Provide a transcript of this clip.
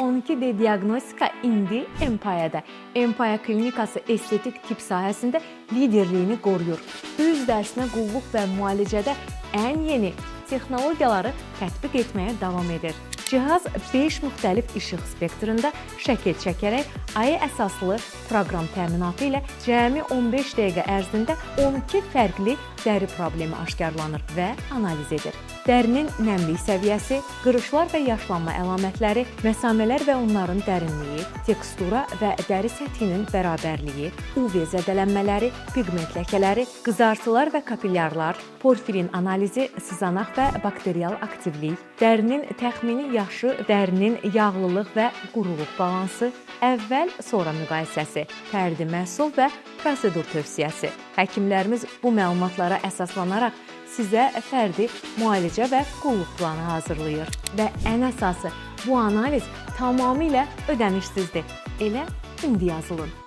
12D Diagnostika indi Empaya'da. Empaya klinikası estetik tip sahəsində liderliyini qoruyur. Öz dərsinə qulluq və müalicədə ən yeni texnologiyaları tətbiq etməyə davam edir. Cihaz 5 müxtəlif işıq spektrində şəkil çəkərək ayı əsaslı proqram təminatı ilə cəmi 15 dəqiqə ərzində 12 fərqli dəri problemi aşkarlanır və analiz edir. Dərinin nəmlik səviyyəsi, qırışlar və yaşlanma əlamətləri, məsamələr və onların dərinliyi, tekstura və dəri səthinin bərabərliyi, UV zədələnmələri, pigment ləkələri, qızartılar və kapillyarlar, porfirin analizi, sızanaq və bakterial aktivlik, dərinin təxmini yaşı, dərinin yağlılıq və quruluq balansı, əvvəl-sonra müqayisəsi, fərdi məhsul və prosedur tövsiyəsi. Həkimlərimiz bu məlumatlara əsaslanaraq sizə fərdi müalicə və qulluq planı hazırlayır. Və ən əsası, bu analiz tamamilə ödənişsizdir. Elə indi yazılın.